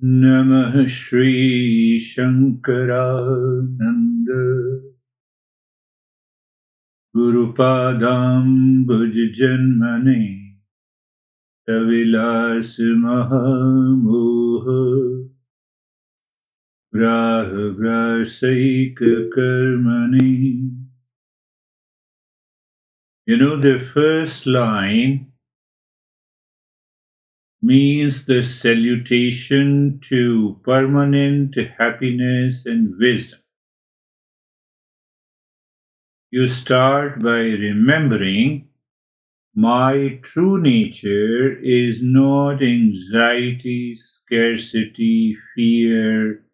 Namah Shri Shankarananda Gurupadam Bhujjanmane Tavilas Mahamoha Graha Grasaika Karmani. The first line means the salutation to permanent happiness and wisdom. You start by remembering my true nature is not anxiety, scarcity, fear.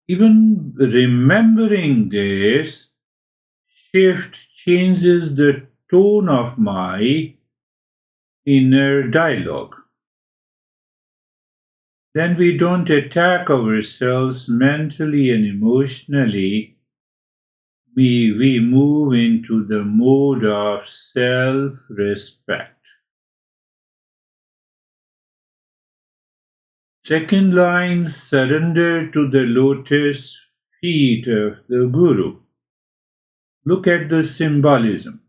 Even remembering this shift changes the tone of my inner dialogue. Then we don't attack ourselves mentally and emotionally. We move into the mode of self-respect. Second line, surrender to the lotus feet of the Guru. Look at the symbolism.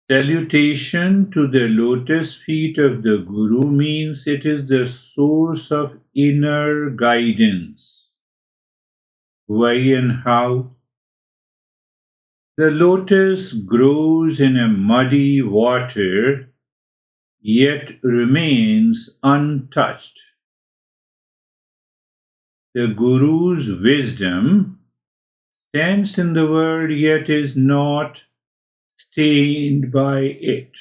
Salutation to the lotus feet of the Guru means it is the source of inner guidance. Why and how? The lotus grows in a muddy water, yet remains untouched. The Guru's wisdom stands in the world, yet is not stained by it.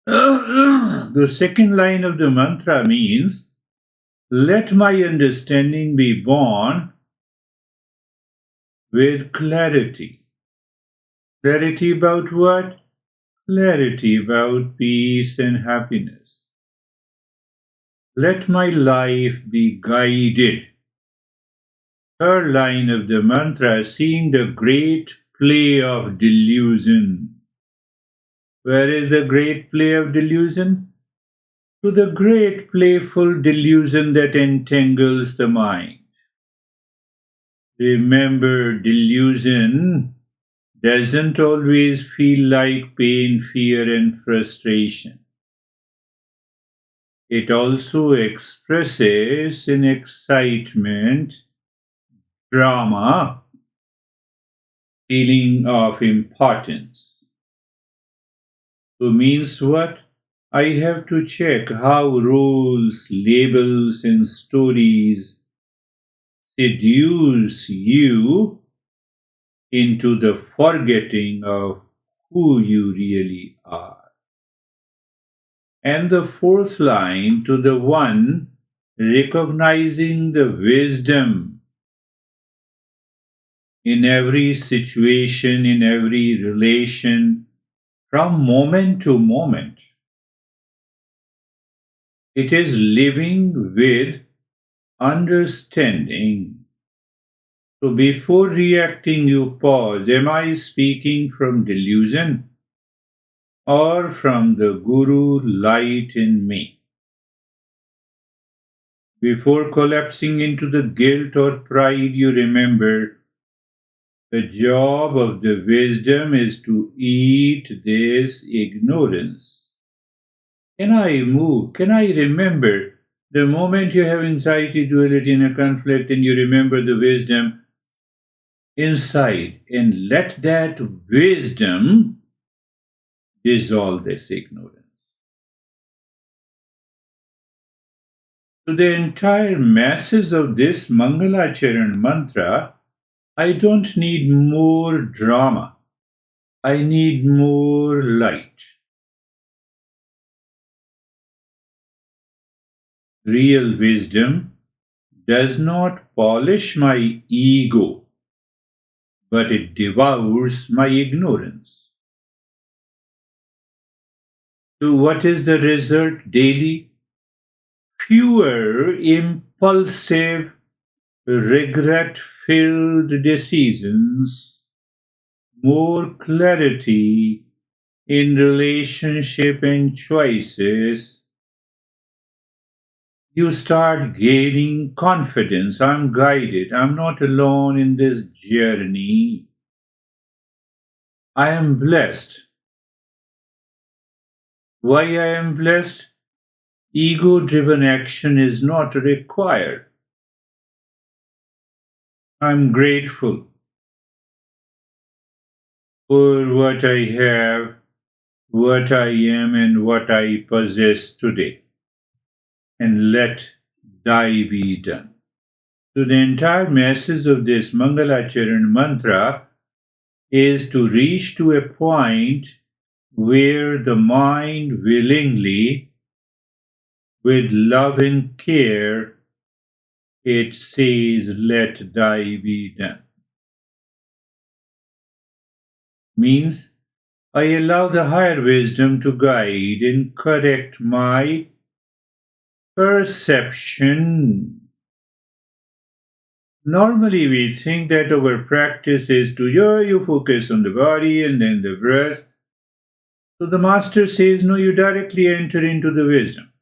The second line of the mantra means, let my understanding be born with clarity. Clarity about what? Clarity about peace and happiness. Let my life be guided. Third line of the mantra, seeing the great play of delusion. Where is the great play of delusion? To the great playful delusion that entangles the mind. Remember, delusion doesn't always feel like pain, fear, and frustration. It also expresses in excitement, drama, feeling of importance. So means what? I have to check how roles, labels, and stories seduce you into the forgetting of who you really are. And the fourth line, to the one recognizing the wisdom in every situation, in every relation, from moment to moment. It is living with understanding. So before reacting, you pause. Am I speaking from delusion or from the Guru light in me? Before collapsing into the guilt or pride, you remember the job of the wisdom is to eat this ignorance. Can I move? Can I remember? The moment you have anxiety, duality, and a conflict, and you remember the wisdom inside, and let that wisdom dissolve this ignorance. To the entire masses of this Mangalacharan mantra, I don't need more drama. I need more light. Real wisdom does not polish my ego, but it devours my ignorance. So what is the result daily? Fewer impulsive, regret-filled decisions, more clarity in relationship and choices, you start gaining confidence. I'm guided. I'm not alone in this journey. I am blessed. Why I am blessed? Ego-driven action is not required. I'm grateful for what I have, what I am, and what I possess today. And let thy be done. So the entire message of this Mangalacharan mantra is to reach to a point where the mind willingly, with love and care, it says, let thy be done. Means, I allow the higher wisdom to guide and correct my perception. Normally we think that our practice is to, you focus on the body and then the breath. So the master says, no, you directly enter into the wisdom.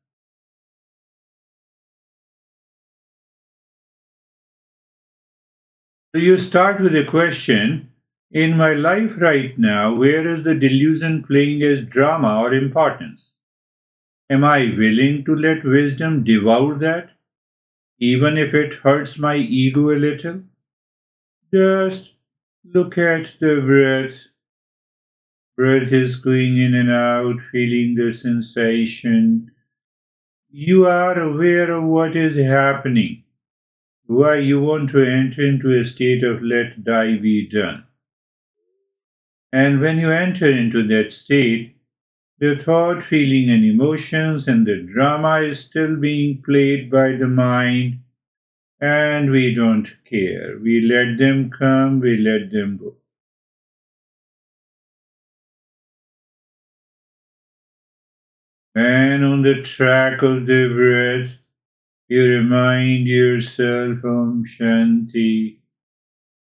So you start with a question, in my life right now, where is the delusion playing as drama or importance? Am I willing to let wisdom devour that, even if it hurts my ego a little? Just look at the breath. Breath is going in and out, feeling the sensation. You are aware of what is happening. Why you want to enter into a state of let thy be done. And when you enter into that state, the thought, feeling, and emotions and the drama is still being played by the mind, and we don't care. We let them come, we let them go. And on the track of the breath, you remind yourself, Om Shanti.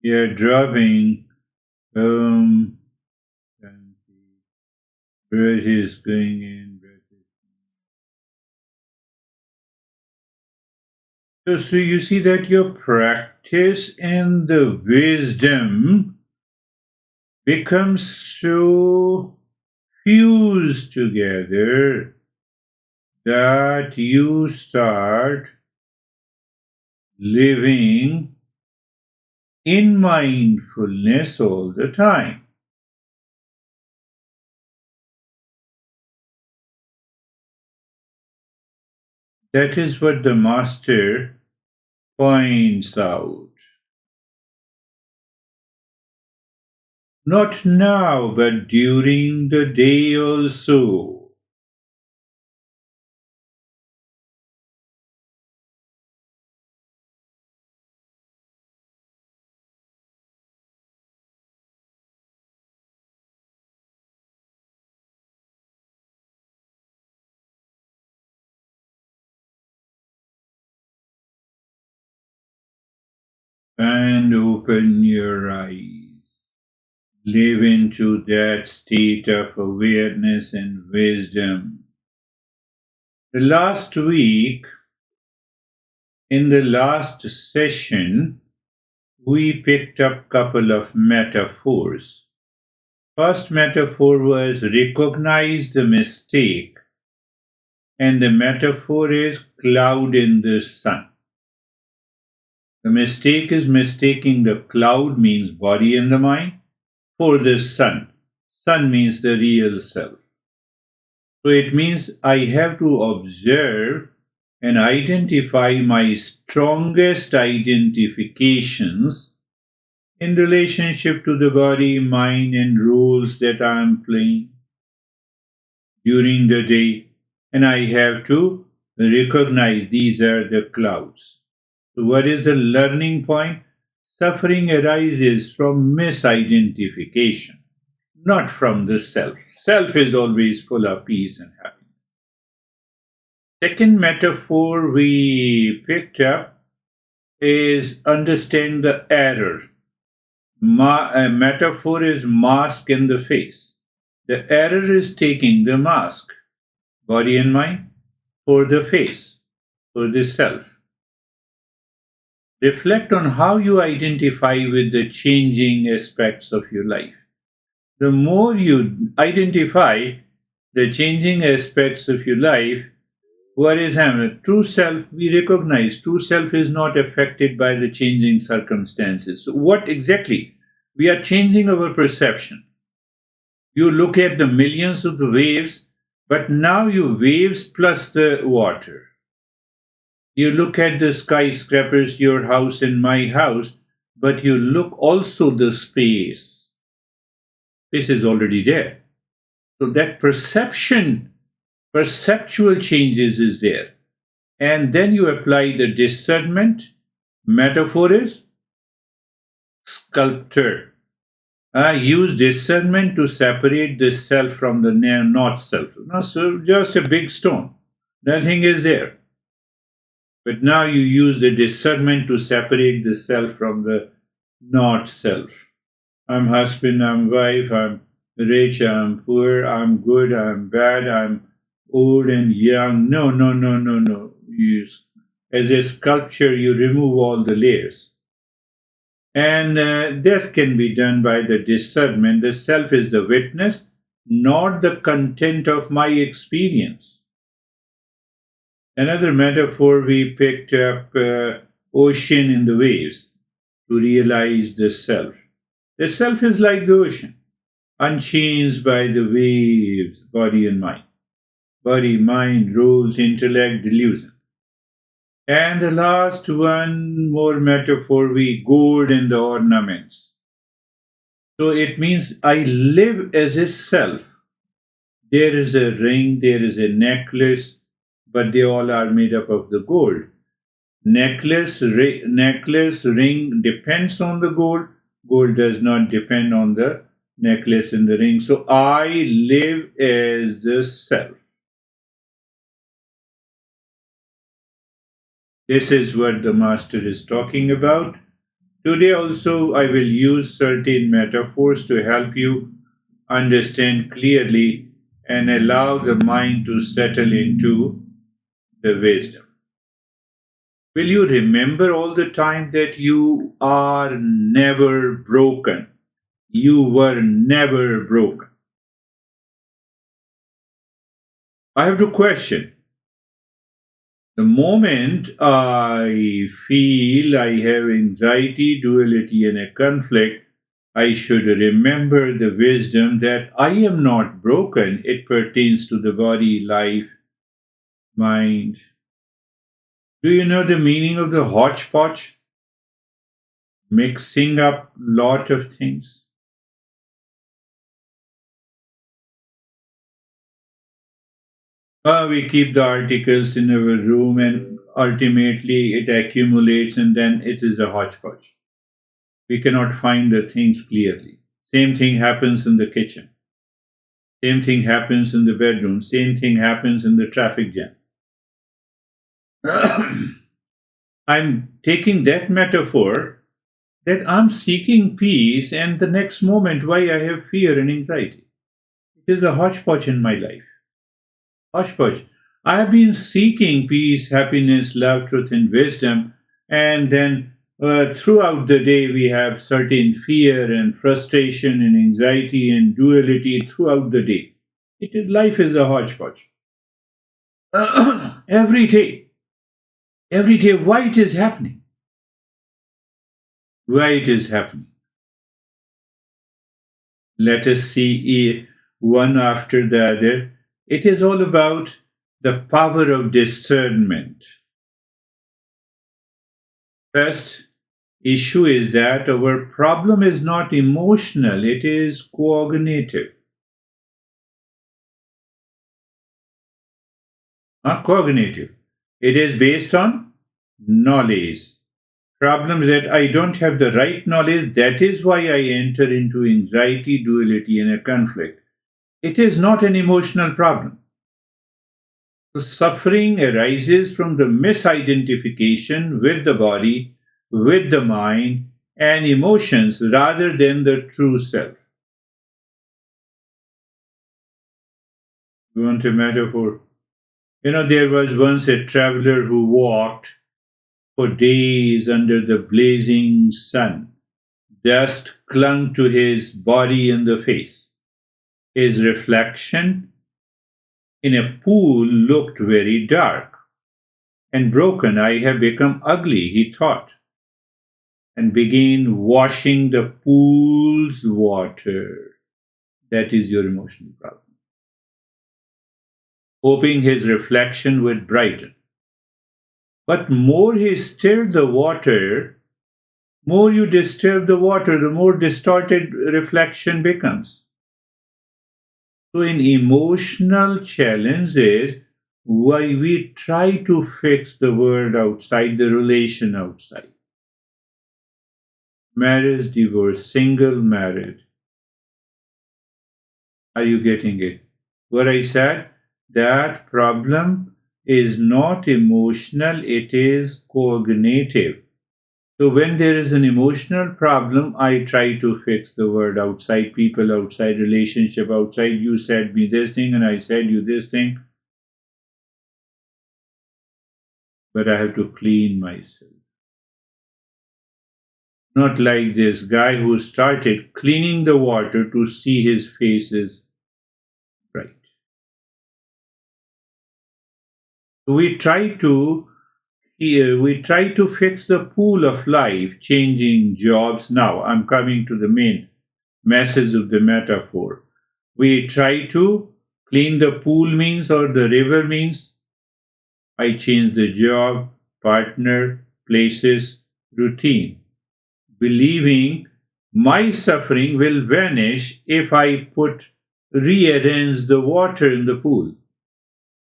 You're dropping Om Shanti. Breath is going in, breath is going in. So you see that your practice and the wisdom becomes so fused together that you start living in mindfulness all the time. That is what the master points out. Not now, but during the day also. And open your eyes. Live into that state of awareness and wisdom. The last week, in the last session, we picked up a couple of metaphors. First metaphor was recognize the mistake, and the metaphor is cloud in the sun. The mistake is mistaking the cloud, means body and the mind, for the sun. Sun means the real self. So it means I have to observe and identify my strongest identifications in relationship to the body, mind, and roles that I am playing during the day. And I have to recognize these are the clouds. So what is the learning point? Suffering arises from misidentification, not from the self. Self is always full of peace and happiness. Second metaphor we picked up is understand the error. A metaphor is mask in the face. The error is taking the mask, body and mind, for the face, for the self. Reflect on how you identify with the changing aspects of your life. The more you identify the changing aspects of your life, what is happening? True self, we recognize true self is not affected by the changing circumstances. So what exactly? We are changing our perception. You look at the millions of the waves, but now you waves plus the water. You look at the skyscrapers, your house and my house, but you look also the space. This is already there. So that perceptual changes is there. And then you apply the discernment. Metaphor is sculptor. Use discernment to separate the self from the not self. So just a big stone. Nothing is there. But now you use the discernment to separate the self from the not self. I'm husband, I'm wife, I'm rich, I'm poor, I'm good, I'm bad, I'm old and young. No, no, no, no, no. As a sculpture, you remove all the layers. And this can be done by the discernment. The self is the witness, not the content of my experience. Another metaphor we picked up ocean in the waves to realize the self. The self is like the ocean, unchanged by the waves, body and mind. Body, mind, rules, intellect, delusion. And the last one more metaphor, we gold in the ornaments. So it means I live as a self. There is a ring, there is a necklace, but they all are made up of the gold. Necklace, ring depends on the gold. Gold does not depend on the necklace and the ring. So I live as the self. This is what the master is talking about. Today also I will use certain metaphors to help you understand clearly and allow the mind to settle into the wisdom. Will you remember all the time that you are never broken? You were never broken. I have to question. The moment I feel I have anxiety, duality, and a conflict, I should remember the wisdom that I am not broken. It pertains to the body, life, mind. Do you know the meaning of the hodgepodge? Mixing up lot of things. We keep the articles in our room and ultimately it accumulates and then it is a hodgepodge. We cannot find the things clearly. Same thing happens in the kitchen. Same thing happens in the bedroom. Same thing happens in the traffic jam. I'm taking that metaphor that I'm seeking peace and the next moment why I have fear and anxiety. It is a hodgepodge in my life. Hodgepodge. I have been seeking peace, happiness, love, truth, and wisdom, and then throughout the day we have certain fear and frustration and anxiety and duality throughout the day. Life is a hodgepodge. every day, why it is happening? Why it is happening? Let us see one after the other. It is all about the power of discernment. First issue is that our problem is not emotional, it is cognitive. Cognitive. It is based on knowledge. Problem is that I don't have the right knowledge, that is why I enter into anxiety, duality, and a conflict. It is not an emotional problem. So suffering arises from the misidentification with the body, with the mind, and emotions rather than the true self. You want a metaphor? There was once a traveler who walked for days under the blazing sun. Dust clung to his body and the face. His reflection in a pool looked very dark and broken. I have become ugly, he thought, and began washing the pool's water. That is your emotional problem. Hoping his reflection would brighten. But more he stirred the water, more you disturb the water, the more distorted reflection becomes. So in emotional challenges, why we try to fix the world outside, the relation outside. Marriage, divorce, single, married. Are you getting it? What I said? That problem is not emotional, it is cognitive. So when there is an emotional problem, I try to fix the world outside, people outside, relationship outside. You said me this thing and I said you this thing. But I have to clean myself. Not like this guy who started cleaning the water to see his face is bright. We try to fix the pool of life, changing jobs. Now I'm coming to the main message of the metaphor. We try to clean the pool means, or the river means, I change the job, partner, places, routine, believing my suffering will vanish if I rearrange the water in the pool.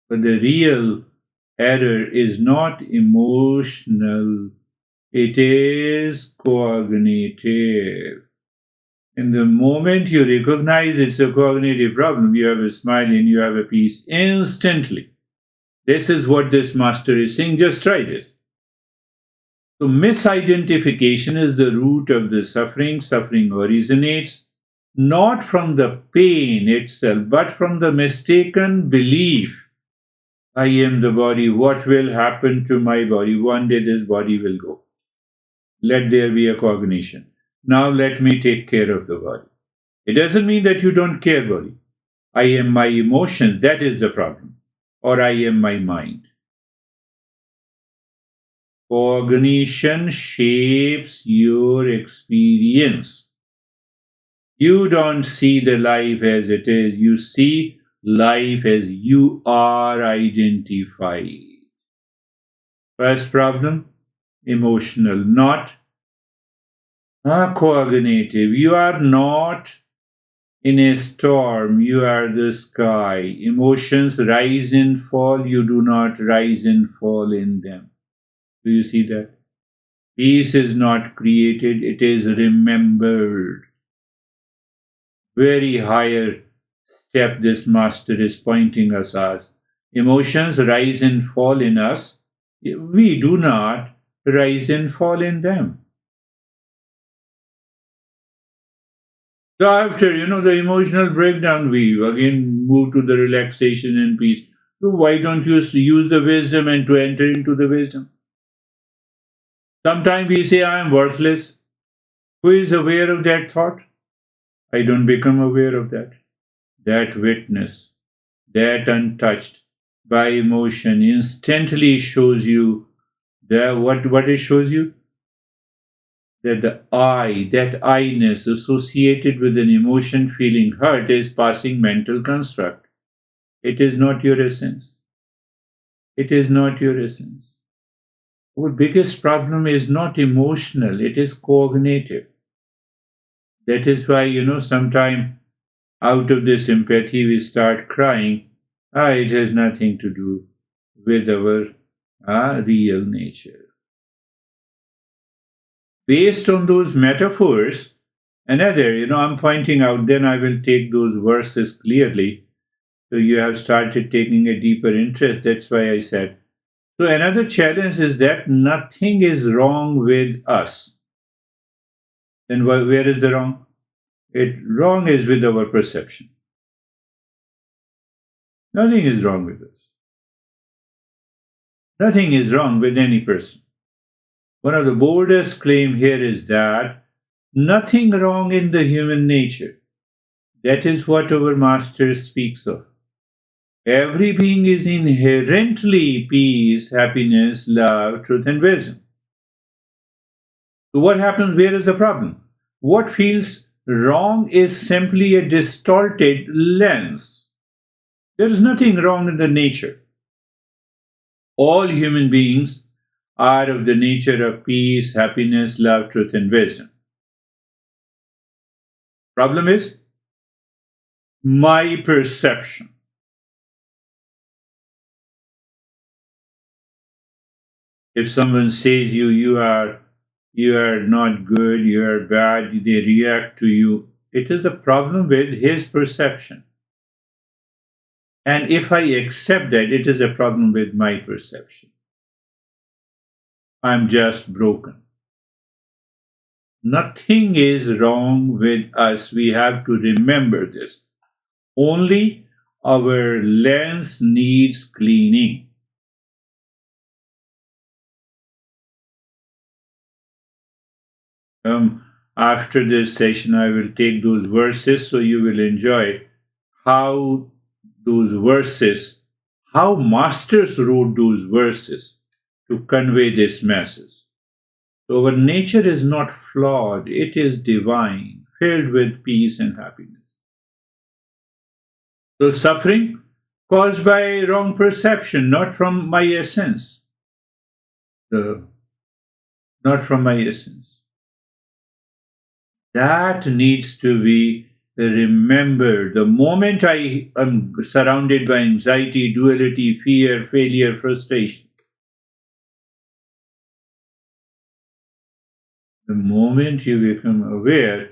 But the real error is not emotional, it is cognitive. In the moment you recognize it's a cognitive problem, you have a smile and you have a peace instantly. This is what this master is saying, just try this. So misidentification is the root of the suffering. Suffering originates not from the pain itself, but from the mistaken belief. I am the body. What will happen to my body? One day this body will go. Let there be a cognition. Now let me take care of the body. It doesn't mean that you don't care, body. I am my emotions. That is the problem. Or I am my mind. Cognition shapes your experience. You don't see the life as it is. You see life as you are identified. First problem, emotional, not cognitive. You are not in a storm, you are the sky. Emotions rise and fall, you do not rise and fall in them. Do you see that? Peace is not created, it is remembered. Very higher step this master is pointing us as. Emotions rise and fall in us. We do not rise and fall in them. So after, the emotional breakdown, we again move to the relaxation and peace. So why don't you use the wisdom and to enter into the wisdom? Sometimes we say, I am worthless. Who is aware of that thought? I don't become aware of that. That witness, that untouched by emotion, instantly shows you what it shows you? That that I-ness associated with an emotion feeling hurt is passing mental construct. It is not your essence. It is not your essence. Our biggest problem is not emotional, it is cognitive. That is why, sometimes out of this empathy we start crying. It has nothing to do with our real nature. Based on those metaphors, another, I'm pointing out, then I will take those verses clearly. So you have started taking a deeper interest. That's why I said. So another challenge is that nothing is wrong with us. Then where is the wrong? Wrong is with our perception. Nothing is wrong with us. Nothing is wrong with any person. One of the boldest claims here is that nothing wrong in the human nature. That is what our master speaks of. Every being is inherently peace, happiness, love, truth, and wisdom. So, what happens? Where is the problem? What feels wrong is simply a distorted lens. There is nothing wrong in the nature. All human beings are of the nature of peace, happiness, love, truth, and wisdom. Problem is my perception. If someone says you are not good, you are bad, they react to you. It is a problem with his perception. And if I accept that, it is a problem with my perception. I'm just broken. Nothing is wrong with us. We have to remember this. Only our lens needs cleaning. After this session, I will take those verses so you will enjoy how those verses, how masters wrote those verses to convey this message. So our nature is not flawed, it is divine, filled with peace and happiness. So suffering caused by wrong perception, not from my essence. Not from my essence. That needs to be remembered. The moment I am surrounded by anxiety, duality, fear, failure, frustration, the moment you become aware,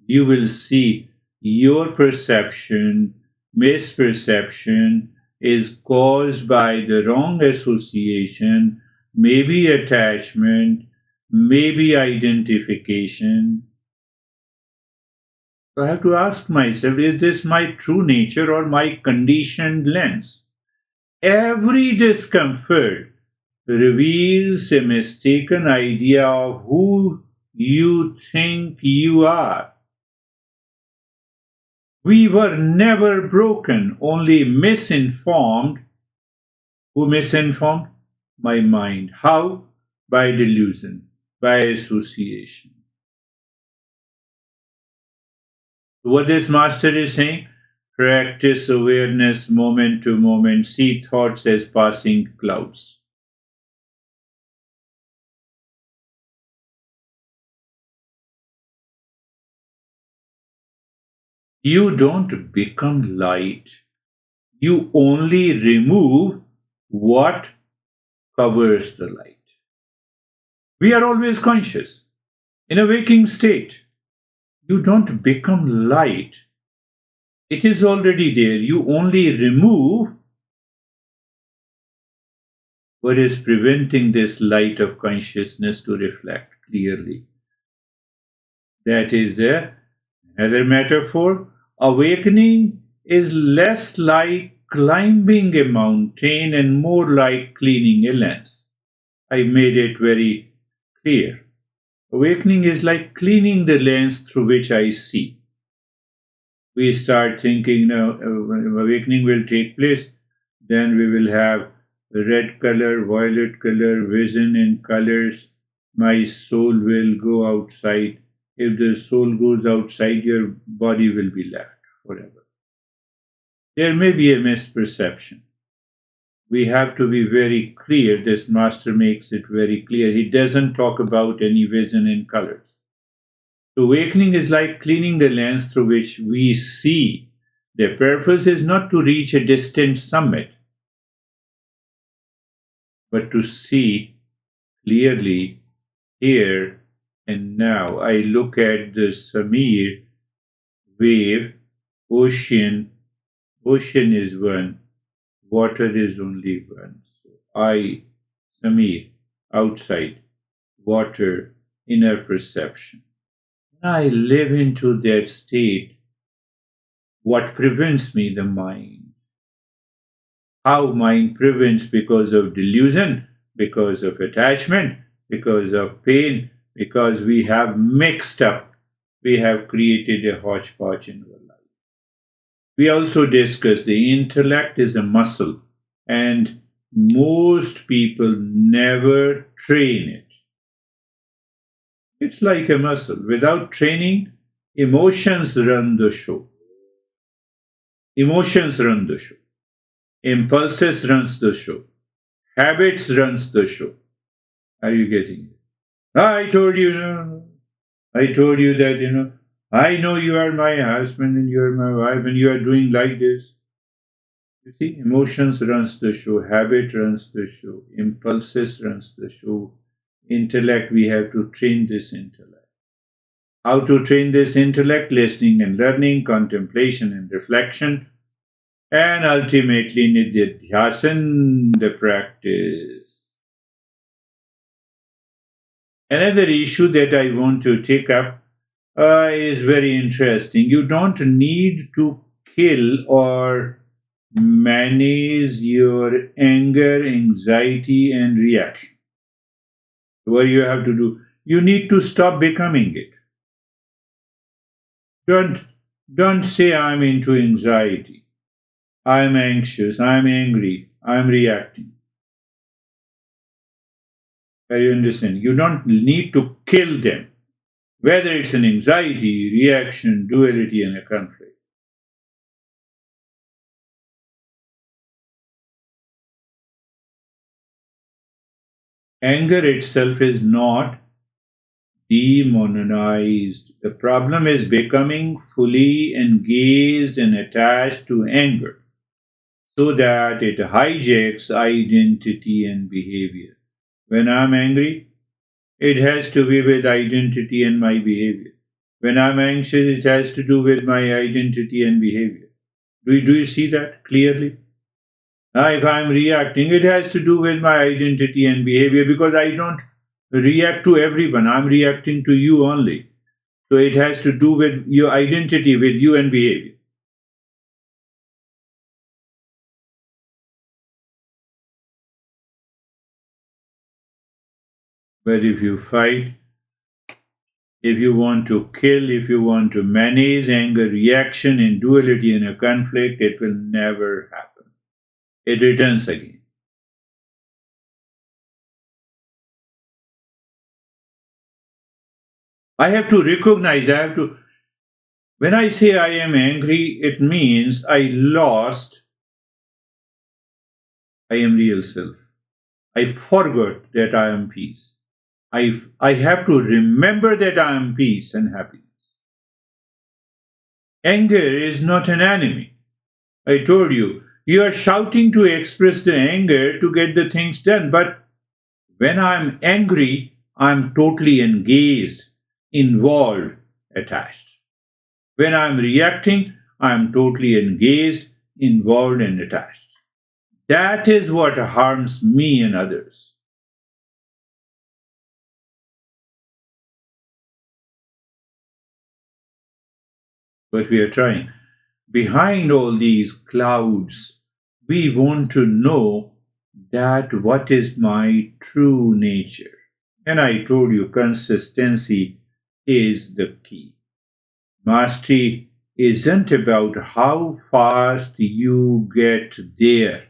you will see your perception, misperception is caused by the wrong association, maybe attachment, maybe identification. So I have to ask myself, is this my true nature or my conditioned lens? Every discomfort reveals a mistaken idea of who you think you are. We were never broken, only misinformed. Who misinformed? My mind. How? By delusion, by association. What this master is saying? Practice awareness moment to moment. See thoughts as passing clouds. You don't become light. You only remove what covers the light. We are always conscious. In a waking state, you don't become light. It is already there. You only remove what is preventing this light of consciousness to reflect clearly. That is another metaphor. Awakening is less like climbing a mountain and more like cleaning a lens. I made it very clear. Awakening is like cleaning the lens through which I see. We start thinking now, awakening will take place, then we will have red color, violet color, vision in colors. My soul will go outside. If the soul goes outside, your body will be left forever. There may be a misperception. We have to be very clear. This master makes it very clear. He doesn't talk about any vision in colors. Awakening is like cleaning the lens through which we see. The purpose is not to reach a distant summit, but to see clearly here and now. I look at the Samir wave, ocean. Ocean is one, water is only one. So I, Samir, outside, water, inner perception. I live into that state. What prevents me? The mind. how mind prevents because of delusion, because of attachment, because of pain, because we have mixed up, we have created a hodgepodge in our life. We also discussed the intellect is a muscle, and most people never train it. It's like a muscle. Without training, emotions run the show. Emotions run the show. Impulses runs the show. Habits runs the show. Are you getting it? I told you, I told you that, I know you are my husband and you are my wife and you are doing like this. You see, emotions runs the show, habit runs the show, impulses runs the show, intellect, we have to train this intellect. How to train this intellect? Listening and learning, contemplation and reflection, and ultimately nididhyasan, the practice. Another issue that I want to take up is very interesting. You don't need to kill or manage your anger, anxiety, and reaction. What you have to do, you need to stop becoming it. Don't say I'm into anxiety, I'm anxious, I'm angry, I'm reacting. Are you understand? You don't need to kill them, whether it's an anxiety, reaction, duality, and a conflict. Anger itself is not demonized. The problem is becoming fully engaged and attached to anger so that it hijacks identity and behavior. When I'm angry, it has to be with identity and my behavior. When I'm anxious, it has to do with my identity and behavior. Do you see that clearly? Now, if I'm reacting, it has to do with my identity and behavior because I don't react to everyone. I'm reacting to you only. So it has to do with your identity, with you and behavior. But if you fight, if you want to kill, if you want to manage anger, reaction, in duality, in a conflict, it will never happen. It returns again. I have to recognize, when I say I am angry, it means I lost, I am real self. I forgot that I am peace. I have to remember that I am peace and happiness. Anger is not an enemy. I told you, you are shouting to express the anger to get the things done, but when I'm angry, I'm totally engaged, involved, attached. When I'm reacting, I'm totally engaged, involved, and attached. That is what harms me and others. But we are trying. Behind all these clouds, we want to know that what is my true nature. And I told you consistency is the key. Mastery isn't about how fast you get there,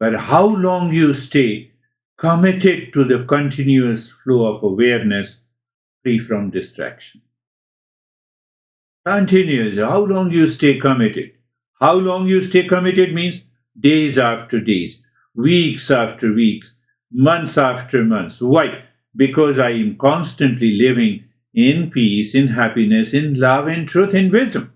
but how long you stay committed to the continuous flow of awareness free from distraction. Continuous, how long you stay committed. How long you stay committed means days after days, weeks after weeks, months after months. Why? Because I am constantly living in peace, in happiness, in love, in truth, in wisdom.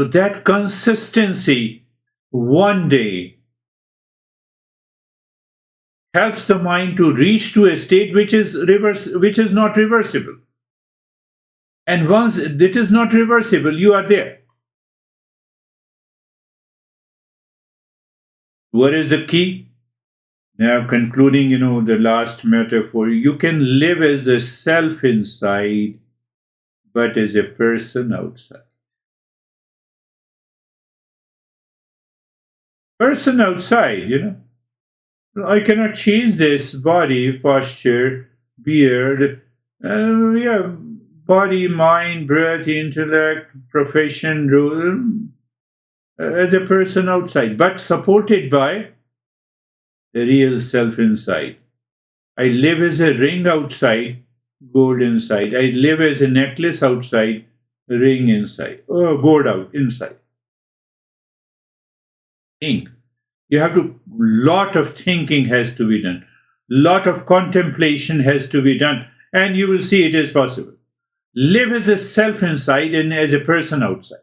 So that consistency one day helps the mind to reach to a state which is not reversible. And once it is not reversible, you are there. What is the key? Now, concluding, the last metaphor, you can live as the self inside, but as a person outside. Person outside, I cannot change this body, posture, beard, yeah, body, mind, breath, intellect, profession, role, as a person outside, but supported by the real self inside. I live as a ring outside, gold inside. I live as a necklace outside, ring inside. Oh, gold out inside. Think. You have to, lot of thinking has to be done. Lot of contemplation has to be done. And you will see it is possible. Live as a self inside and as a person outside.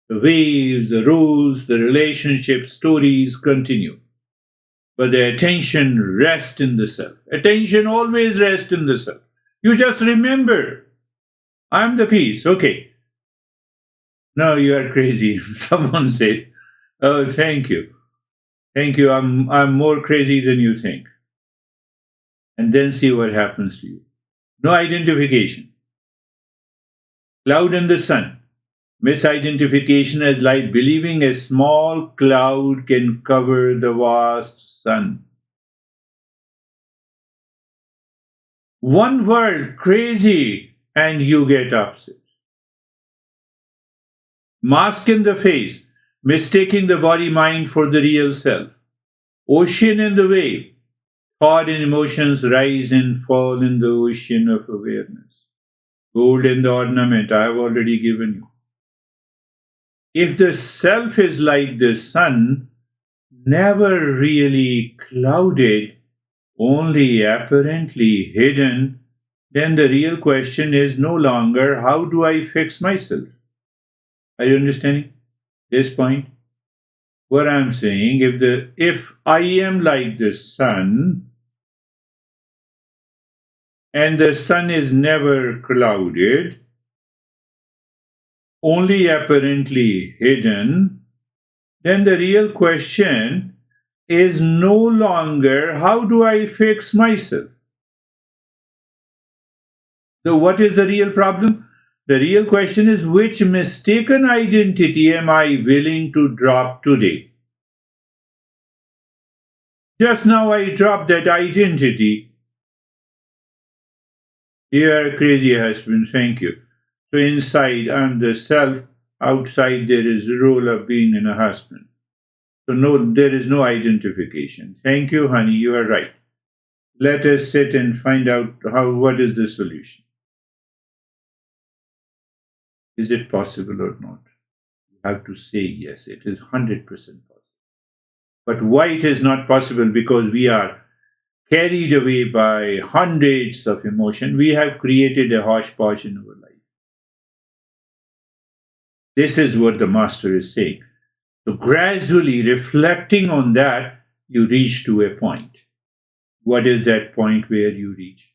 The waves, the rules, the relationships, stories continue. But the attention rests in the self. Attention always rests in the self. You just remember, I'm the peace. Okay. No, you are crazy. Someone says, oh, thank you. Thank you. I'm more crazy than you think. And then see what happens to you. No identification. Cloud in the sun. Misidentification as light, believing a small cloud can cover the vast sun. One word, crazy, and you get upset. Mask in the face, mistaking the body mind for the real self. Ocean in the wave, thought and emotions rise and fall in the ocean of awareness. Gold in the ornament, I have already given you. If the self is like the sun, never really clouded, only apparently hidden, then the real question is no longer how do I fix myself? Are you understanding this point? What I'm saying, if I am like the sun, and the sun is never clouded, only apparently hidden, then the real question is no longer how do I fix myself? So, what is the real problem? The real question is which mistaken identity am I willing to drop today? Just now I dropped that identity. You are a crazy husband, thank you. So inside I'm the self, outside there is the role of being a husband. So no, there is no identification. Thank you, honey, you are right. Let us sit and find out what is the solution. Is it possible or not? You have to say yes, it is 100% possible. But why it is not possible? Because we are carried away by hundreds of emotion. We have created a hodgepodge in our life. This is what the master is saying. So gradually reflecting on that, you reach to a point. What is that point where you reach?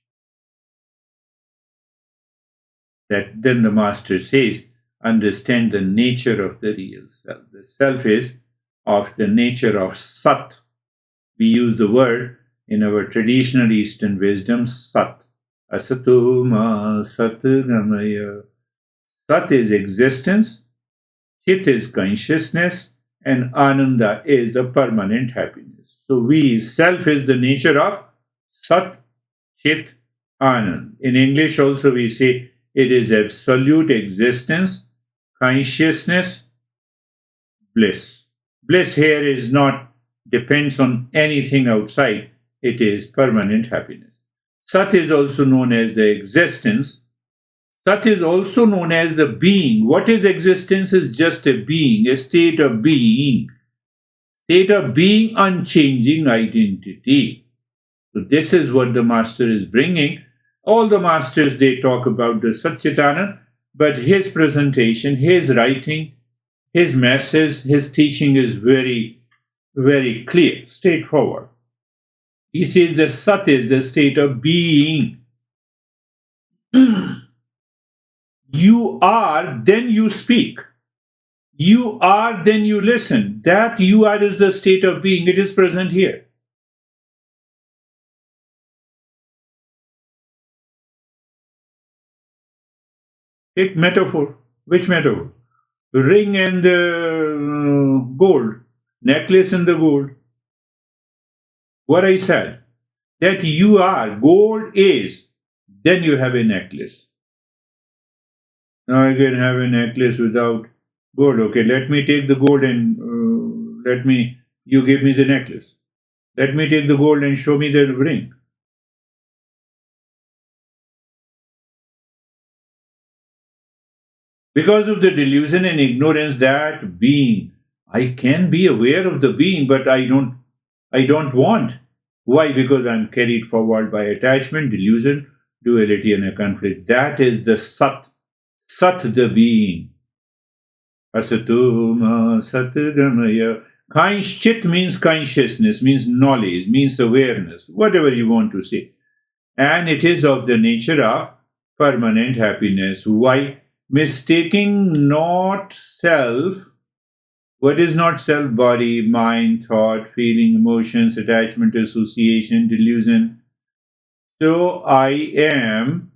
That then the master says, understand the nature of the real self. The self is of the nature of Sat. We use the word in our traditional Eastern wisdom, Sat. Asatoma Satgamaya. Sat is existence, Chit is consciousness, and Ananda is the permanent happiness. So self is the nature of Sat, Chit, Anand. In English also we say it is absolute existence, consciousness, bliss. Bliss here is not depends on anything outside. It is permanent happiness. Sat is also known as the existence. Sat is also known as the being. What is existence is just a being, a state of being. State of being, unchanging identity. So this is what the master is bringing. All the masters, they talk about the Satchitanand, but his presentation, his writing, his message, his teaching is very, very clear, straightforward. He says the Sat is the state of being. You are, then you speak. You are, then you listen. That you are is the state of being. It is present here. Take metaphor. Which metaphor? Ring and gold. necklace and the gold. What I said, that you are, gold is, then you have a necklace. Now I can have a necklace without gold. Okay, let me take the gold and you give me the necklace. Let me take the gold and show me the ring. Because of the delusion and ignorance that being, I can be aware of the being, but I don't want. Why? Because I'm carried forward by attachment, delusion, duality, and a conflict. That is the Sat. Sat, the being. Asatoma Satgamaya. Chit means consciousness, means knowledge, means awareness, whatever you want to say. And it is of the nature of permanent happiness. Why? Mistaking not self. What is not self? Body, mind, thought, feeling, emotions, attachment, association, delusion. So I am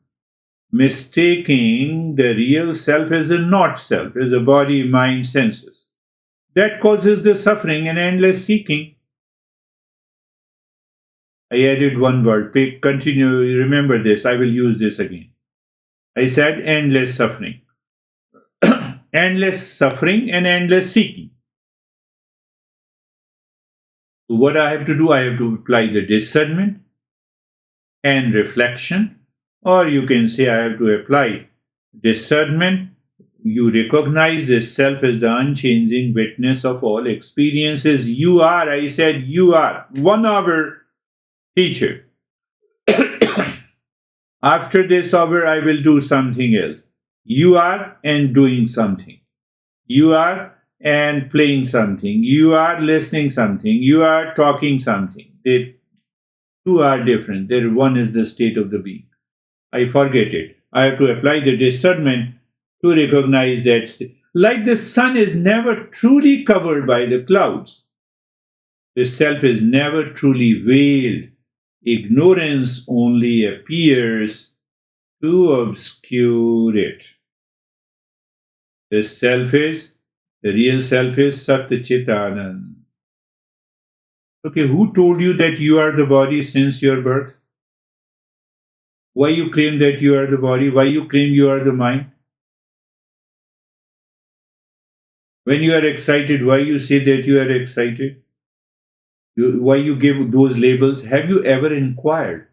mistaking the real self as a not self, as a body, mind, senses. That causes the suffering and endless seeking. I added one word. Continue. Remember this. I will use this again. I said endless suffering. Endless suffering and endless seeking. So what I have to do, I have to apply the discernment and reflection, or you can say I have to apply discernment. You recognize this self as the unchanging witness of all experiences. You are, I said, you are 1 hour teacher. After this hour, I will do something else. You are and doing something. You are and playing something. You are listening something. You are talking something. They two are different. There one is the state of the being. I forget it. I have to apply the discernment to recognize that like the sun is never truly covered by the clouds. The self is never truly veiled. Ignorance only appears to obscure it. The real self is Sat Chit Anand. Okay, who told you that you are the body since your birth? Why you claim that you are the body? Why you claim you are the mind? When you are excited, why you say that you are excited? Why you give those labels? Have you ever inquired?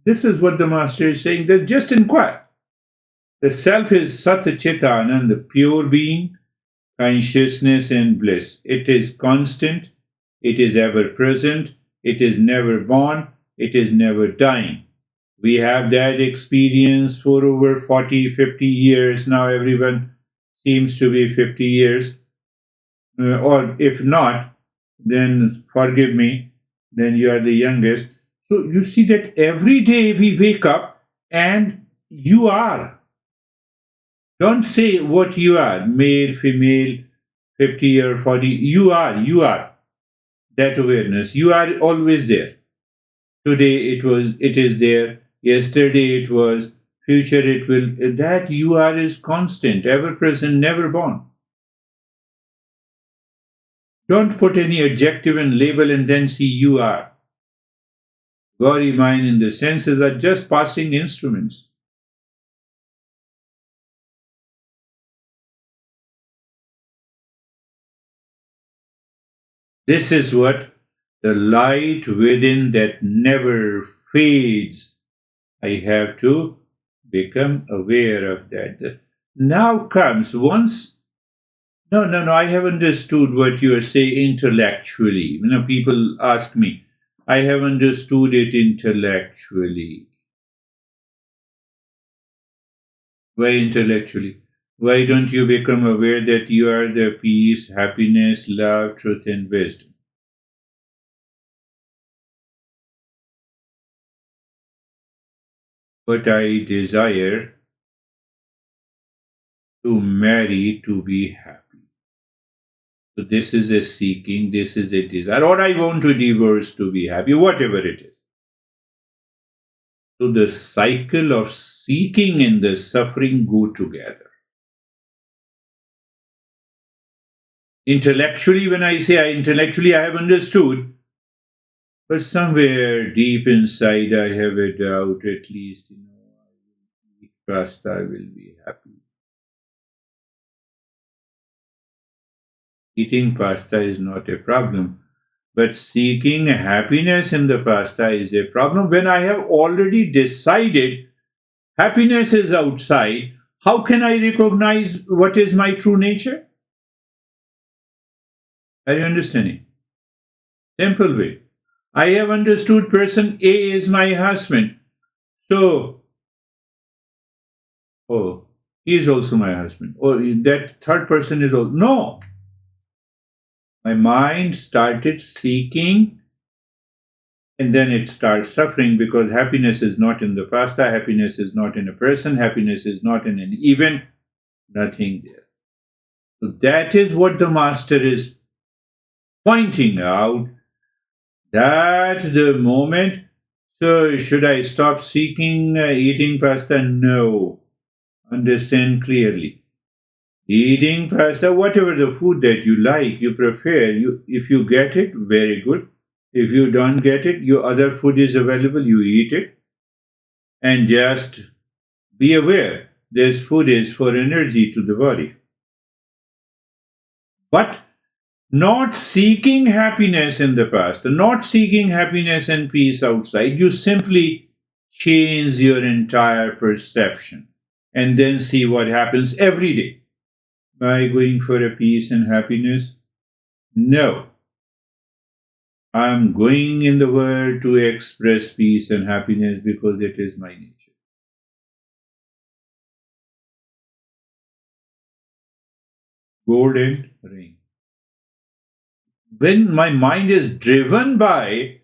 This is what the master is saying, that just inquire. The self is Sat Chit Anand, the pure being, consciousness and bliss. It is constant, it is ever present, it is never born, it is never dying. We have that experience for over 40, 50 years now. Everyone seems to be 50 years. Or if not, then forgive me, then you are the youngest. So you see that every day we wake up and you are. Don't say what you are, male, female, 50 or 40. You are. That awareness. You are always there. Today it is there. Yesterday it was. Future it will. That you are is constant, ever present, never born. Don't put any adjective and label and then see you are. Body, mind, and the senses are just passing instruments. This is what the light within that never fades. I have to become aware of that. Now comes once. No, I have understood what you are saying intellectually. People ask me, I have understood it intellectually. Why intellectually? Why don't you become aware that you are the peace, happiness, love, truth, and wisdom? But I desire to marry to be happy. So this is a seeking, this is a desire, or I want to divorce to be happy, whatever it is. So the cycle of seeking and the suffering go together. Intellectually, when I say intellectually, I have understood, but somewhere deep inside, I have a doubt. At least, I will eat pasta, I will be happy. Eating pasta is not a problem, but seeking happiness in the pasta is a problem. When I have already decided happiness is outside, how can I recognize what is my true nature? Are you understanding? Simple way. I have understood person A is my husband. So, oh, he is also my husband. Or that third person is also. No. My mind started seeking and then it starts suffering because happiness is not in the pasta, happiness is not in a person, happiness is not in an event, nothing there. So that is what the master is pointing out, that the moment. So should I stop seeking eating pasta? No. Understand clearly. Eating pasta, whatever the food that you like, you prefer, if you get it, very good. If you don't get it, your other food is available, you eat it. And just be aware this food is for energy to the body. But not seeking happiness in the past, not seeking happiness and peace outside, you simply change your entire perception and then see what happens every day. By going for a peace and happiness? No. I'm going in the world to express peace and happiness because it is my nature. Golden ring. When my mind is driven by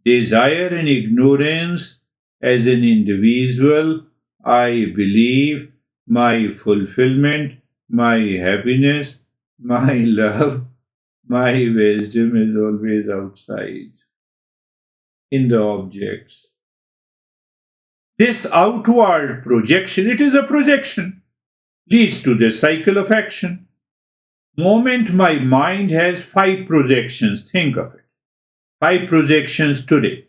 desire and ignorance as an individual, I believe my fulfillment, my happiness, my love, my wisdom is always outside in the objects. This outward projection, it is a projection, leads to the cycle of action. Moment my mind has 5 projections, think of it. 5 projections today.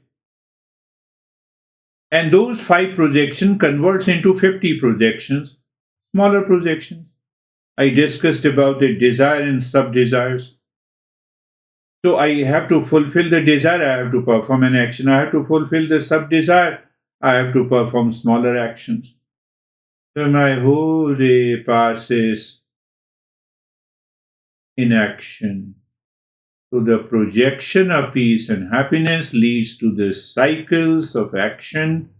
And those 5 projections converts into 50 projections, smaller projections. I discussed about the desire and sub-desires. So I have to fulfill the desire, I have to perform an action. I have to fulfill the sub-desire, I have to perform smaller actions. So my whole day passes in action. So the projection of peace and happiness leads to the cycles of action,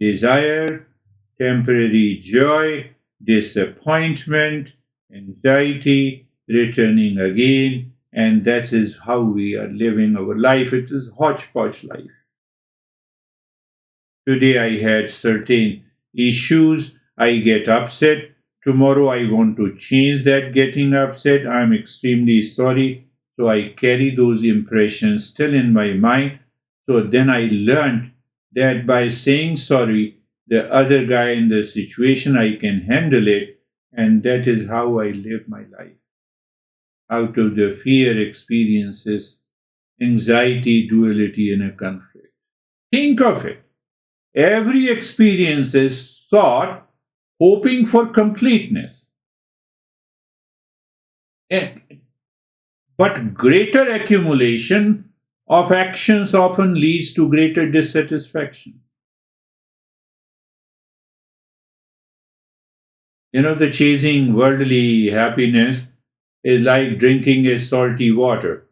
desire, temporary joy, disappointment, anxiety, returning again, and that is how we are living our life. It is hodgepodge life. Today I had certain issues, I get upset. Tomorrow I want to change that getting upset. I'm extremely sorry. So I carry those impressions still in my mind. So then I learned that by saying sorry, the other guy in the situation, I can handle it. And that is how I live my life. Out of the fear experiences, anxiety, duality, and a conflict. Think of it. Every experience is sought hoping for completeness. But greater accumulation of actions often leads to greater dissatisfaction. The chasing worldly happiness is like drinking a salty water.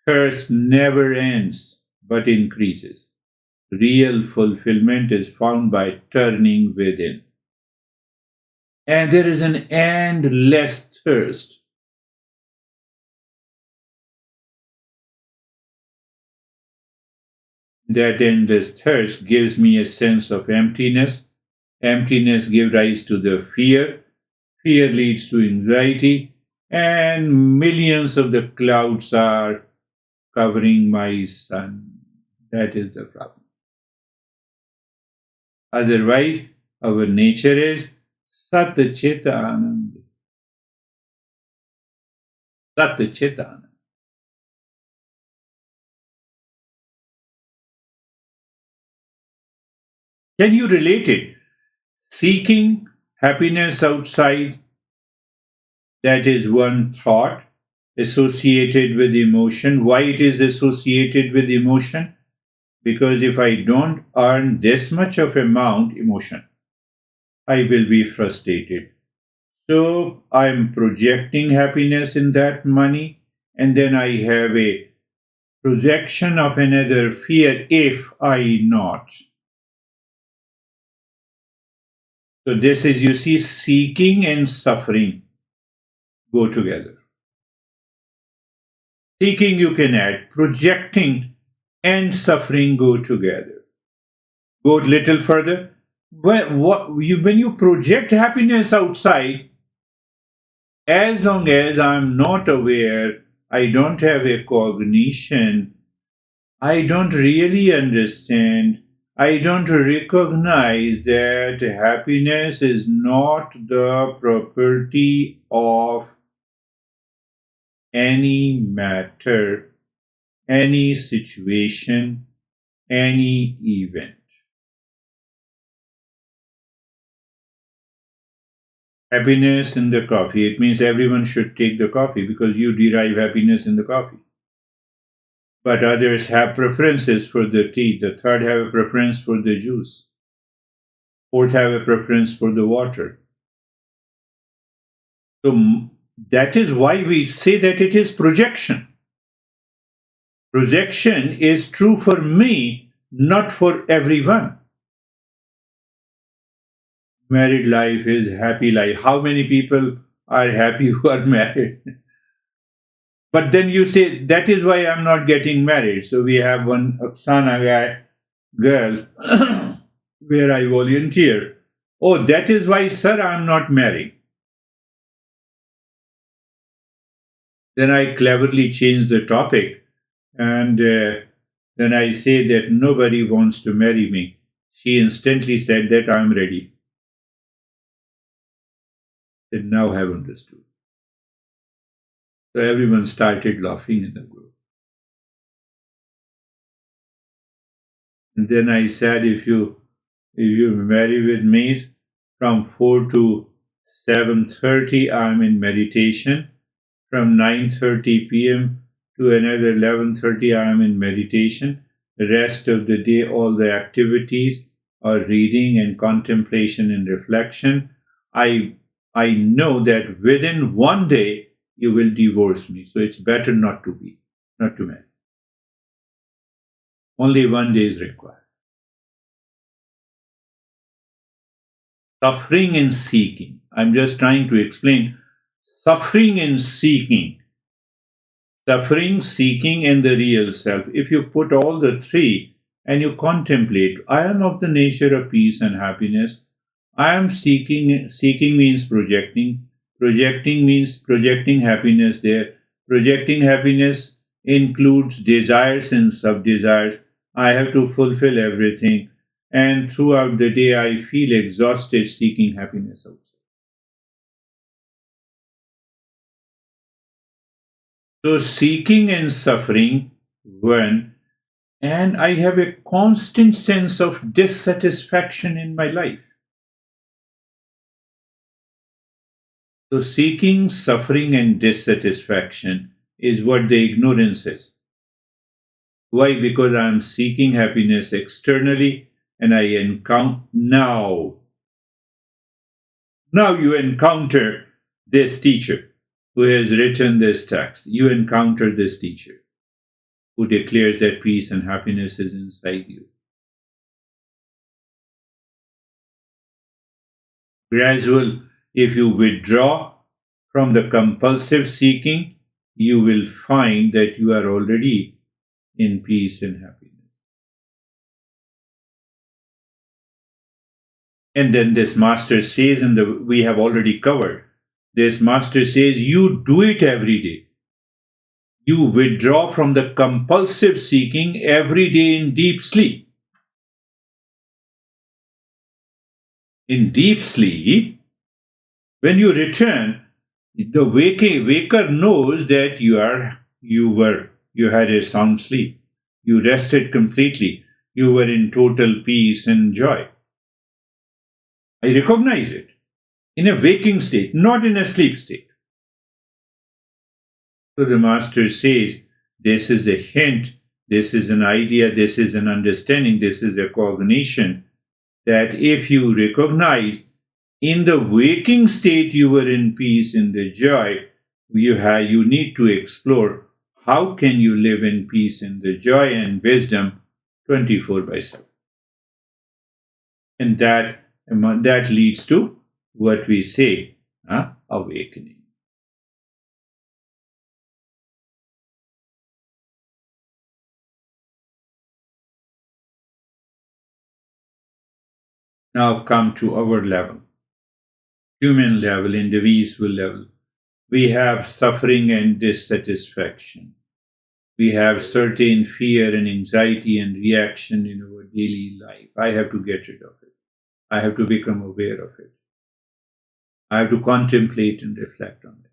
Thirst never ends but increases. Real fulfillment is found by turning within. And there is an endless thirst. That endless thirst gives me a sense of emptiness. Emptiness gives rise to the fear. Fear leads to anxiety. And millions of the clouds are covering my sun. That is the problem. Otherwise, our nature is Sat Cheta Anand. Sat Chit Anand. Can you relate it? Seeking happiness outside, that is one thought associated with emotion. Why it is associated with emotion? Because if I don't earn this much of amount, emotion, I will be frustrated. So I'm projecting happiness in that money, and then I have a projection of another fear if I not. So this is, you see, seeking and suffering go together. Seeking you can add, projecting and suffering go together. Go a little further. When you project happiness outside, as long as I'm not aware, I don't have a cognition, I don't really understand, I don't recognize that happiness is not the property of any matter, any situation, any event. Happiness in the coffee. It means everyone should take the coffee because you derive happiness in the coffee. But others have preferences for the tea. The third have a preference for the juice. Fourth have a preference for the water. So that is why we say that it is projection. Projection is true for me, not for everyone. Married life is happy life. How many people are happy who are married? But then you say, that is why I'm not getting married. So we have one Oksana girl where I volunteer. Oh, that is why, sir, I'm not married. Then I cleverly change the topic and then I say that nobody wants to marry me. She instantly said that I'm ready. Then now I have understood. So everyone started laughing in the group. And then I said, if you marry with me from 4 to 7:30, I'm in meditation. From 9:30 p.m. to another 11:30, I am in meditation. The rest of the day, all the activities are reading and contemplation and reflection. I know that within one day you will divorce me, so it's better not to marry. Only one day is required. Suffering and seeking. I'm just trying to explain suffering and seeking. Suffering, seeking, and the real self. If you put all the three and you contemplate, I am of the nature of peace and happiness. I am seeking. Seeking means projecting. Projecting means projecting happiness there. Projecting happiness includes desires and sub desires. I have to fulfill everything. And throughout the day, I feel exhausted seeking happiness outside. So, seeking and suffering, one, and I have a constant sense of dissatisfaction in my life. So, seeking, suffering, and dissatisfaction is what the ignorance is. Why? Because I am seeking happiness externally and I encounter now. Now you encounter this teacher who has written this text. You encounter this teacher who declares that peace and happiness is inside you. Gradual, if you withdraw from the compulsive seeking, you will find that you are already in peace and happiness. And then this master says, we have already covered, this master says, you do it every day. You withdraw from the compulsive seeking every day in deep sleep. In deep sleep, when you return, The waker knows that you had a sound sleep. You rested completely. You were in total peace and joy. I recognize it in a waking state, not in a sleep state. So the master says, this is a hint, this is an idea, this is an understanding, this is a cognition that if you recognize in the waking state you were in peace, in the joy, you need to explore how can you live in peace, in the joy and wisdom 24/7. And that leads to what we say, awakening. Now come to our level, human level, individual level. We have suffering and dissatisfaction. We have certain fear and anxiety and reaction in our daily life. I have to get rid of it. I have to become aware of it. I have to contemplate and reflect on it.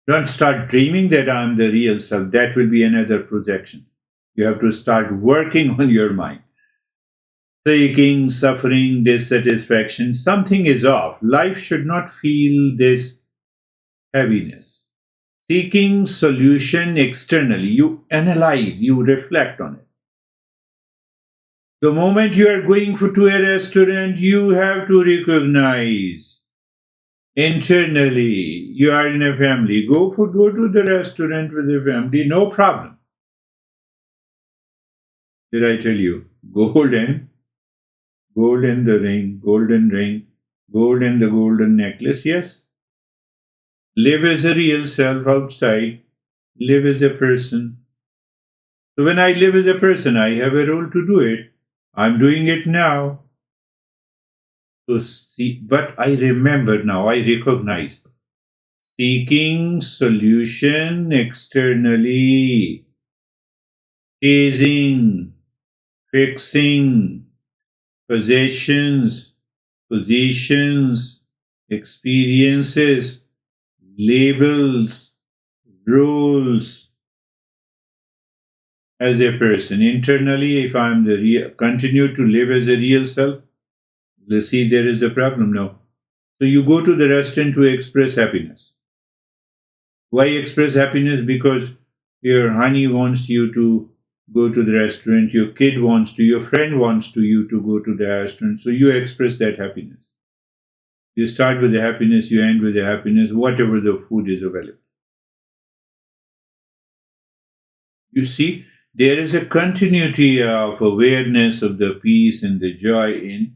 Don't start dreaming that I'm the real self. That will be another projection. You have to start working on your mind. Seeking, suffering, dissatisfaction, something is off. Life should not feel this heaviness. Seeking solution externally, you analyze, you reflect on it. The moment you are going to a restaurant, you have to recognize internally you are in a family. Go to the restaurant with the family, no problem. Did I tell you? Gold in the ring, golden ring, gold in the golden necklace, yes. Live as a real self outside, live as a person. So when I live as a person, I have a role to do it. I'm doing it now. So but I remember now, I recognize seeking solution externally, chasing, fixing, possessions, positions, experiences, labels, roles. As a person, internally, if I'm continue to live as a real self, let's see, there is a problem now. So you go to the restaurant to express happiness. Why express happiness? Because your honey wants you to go to the restaurant, your kid wants to, your friend wants you to go to the restaurant, so you express that happiness. You start with the happiness, you end with the happiness, whatever the food is available. You see, there is a continuity of awareness of the peace and the joy in.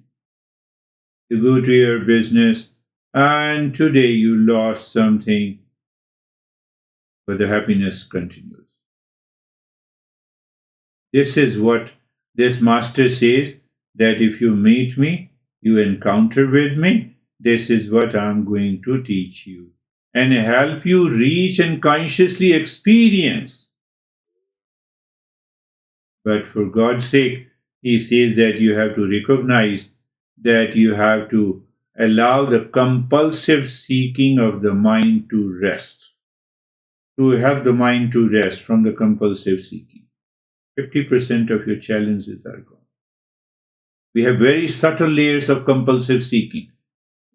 You go to your business and today you lost something, but the happiness continues. This is what this master says, that if you meet me, you encounter with me, this is what I'm going to teach you and help you reach and consciously experience. But for God's sake, he says that you have to recognize that you have to allow the compulsive seeking of the mind to rest, to help the mind to rest from the compulsive seeking. 50% of your challenges are gone. We have very subtle layers of compulsive seeking.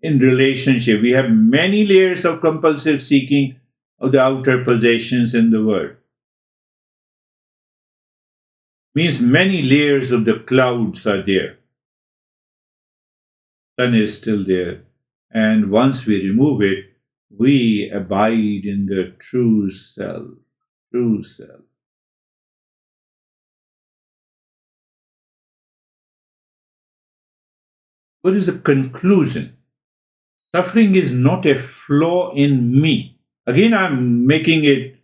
In relationship, we have many layers of compulsive seeking of the outer possessions in the world. Means many layers of the clouds are there. Sun is still there. And once we remove it, we abide in the true self. True self. What is the conclusion? Suffering is not a flaw in me. Again, I'm making it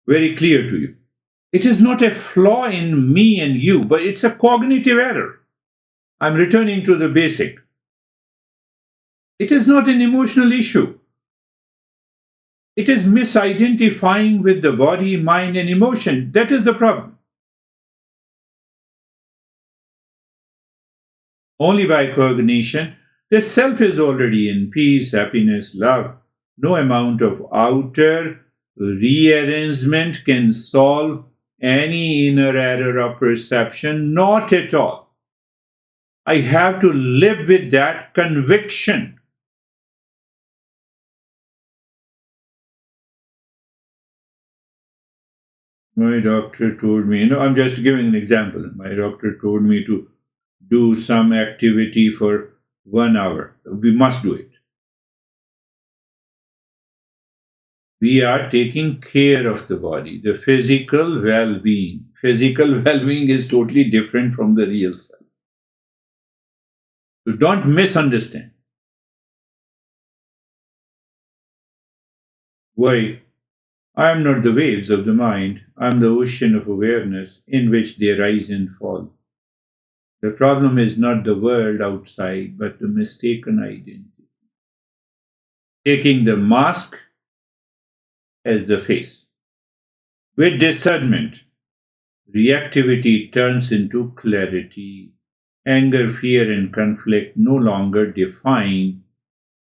very clear to you. It is not a flaw in me and you, but it's a cognitive error. I'm returning to the basic. It is not an emotional issue. It is misidentifying with the body, mind, and emotion. That is the problem. Only by cognition, The self is already in peace, happiness, love. No amount of outer rearrangement can solve any inner error of perception, not at all. I have to live with that conviction. My doctor told me, I'm just giving an example. My doctor told me to do some activity for 1 hour. We must do it. We are taking care of the body, the physical well being. Physical well being is totally different from the real self. So don't misunderstand. Why? I am not the waves of the mind, I am the ocean of awareness in which they rise and fall. The problem is not the world outside, but the mistaken identity. Taking the mask as the face. With discernment, reactivity turns into clarity. Anger, fear, and conflict no longer define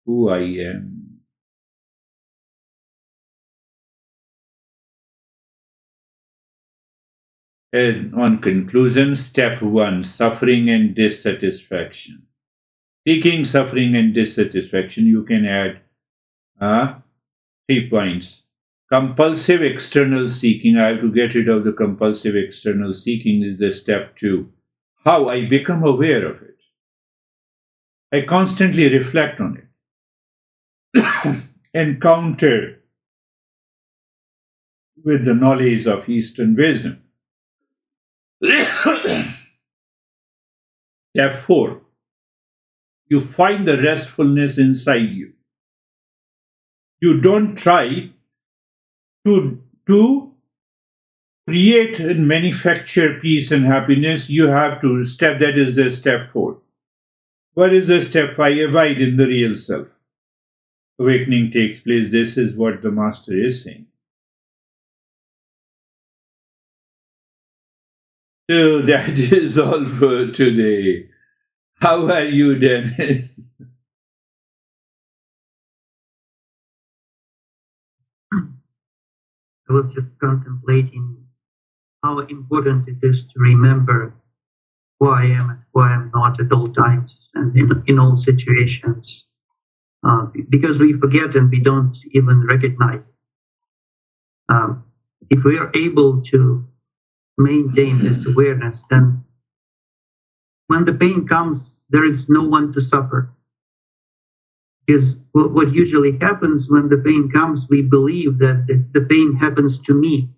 who I am. And on conclusion, step 1, suffering and dissatisfaction. Seeking suffering and dissatisfaction, you can add 3 points. Compulsive external seeking, I have to get rid of the compulsive external seeking, is the step 2. How I become aware of it. I constantly reflect on it. Encounter with the knowledge of Eastern wisdom. Step 4. You find the restfulness inside you. You don't try to create and manufacture peace and happiness. You have to step, that is the step 4. What is the step 5? Abide in the real self. Awakening takes place. This is what the master is saying. So that is all for today. How are you, Dennis? I was just contemplating how important it is to remember who I am and who I am not at all times and in all situations. Because we forget and we don't even recognize it. If we are able to maintain this awareness, then when the pain comes, there is no one to suffer. Because what usually happens when the pain comes, we believe that the pain happens to me.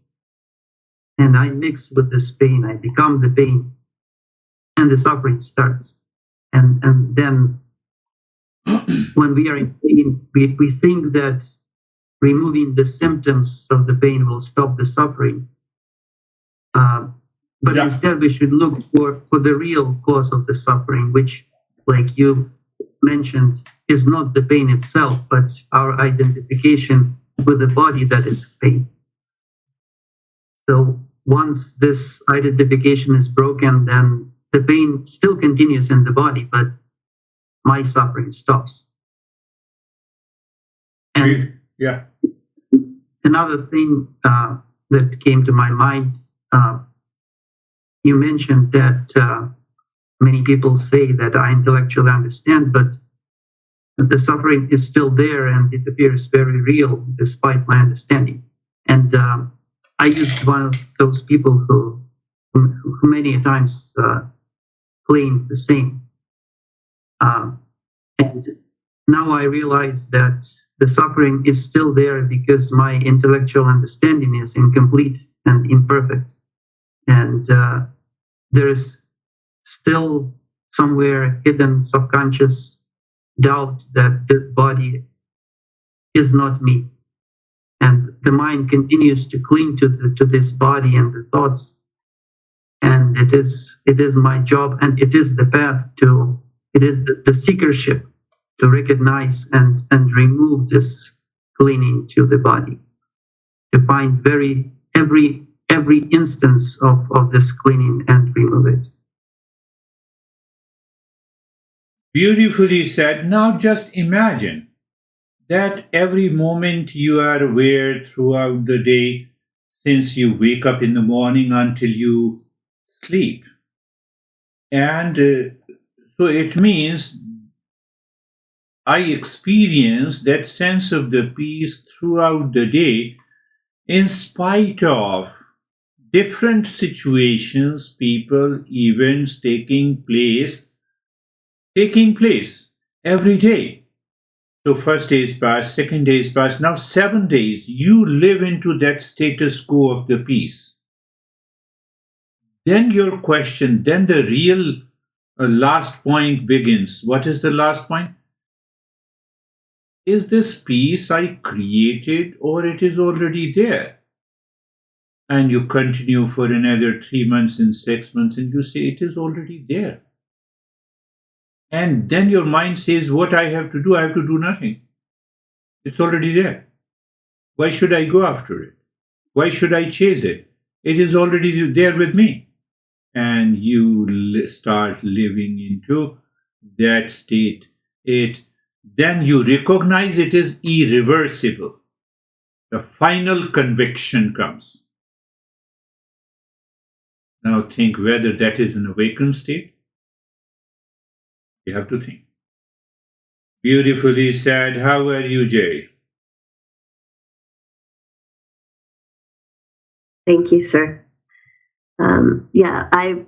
And I mix with this pain, I become the pain, and the suffering starts. And then when we are in pain, we think that removing the symptoms of the pain will stop the suffering. But instead, we should look for the real cause of the suffering, which, like you mentioned, is not the pain itself, but our identification with the body that is pain. So once this identification is broken, then the pain still continues in the body, but my suffering stops. And another thing that came to my mind, you mentioned that many people say that I intellectually understand, but the suffering is still there and it appears very real despite my understanding. And I used one of those people who many times claimed the same. And now I realize that the suffering is still there because my intellectual understanding is incomplete and imperfect. And there is still somewhere hidden subconscious doubt that this body is not me. And the mind continues to cling to this body and the thoughts. And it is my job, and it is the path to, it is the seekership to recognize and remove this clinging to the body, to find every instance of this clinging and remove it. Beautifully said. Now just imagine that every moment you are aware throughout the day, since you wake up in the morning until you sleep. And so it means I experience that sense of the peace throughout the day in spite of different situations, people, events taking place every day. So first day is past, second day is past, now 7 days, you live into that status quo of the peace. Then your question, then the real last point begins. What is the last point? Is this peace I created or it is already there? And you continue for another 3 months and 6 months and you say it is already there. And then your mind says, what I have to do? I have to do nothing. It's already there. Why should I go after it? Why should I chase it? It is already there with me. And you start living into that state. Then you recognize it is irreversible. The final conviction comes. Now think whether that is an awakened state. You have to think. Beautifully said. How are you, Jerry? Thank you, sir. Yeah, I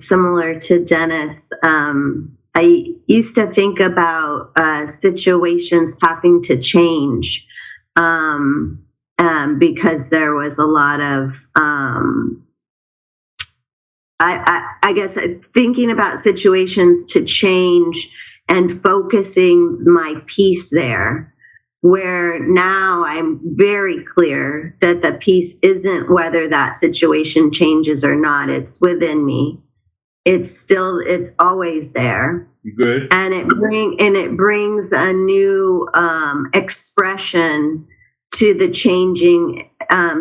similar to Dennis. I used to think about situations having to change because there was a lot of I guess thinking about situations to change and focusing my peace there, where now I'm very clear that the peace isn't whether that situation changes or not. It's within me. It's always there. Good. And it brings a new expression to the changing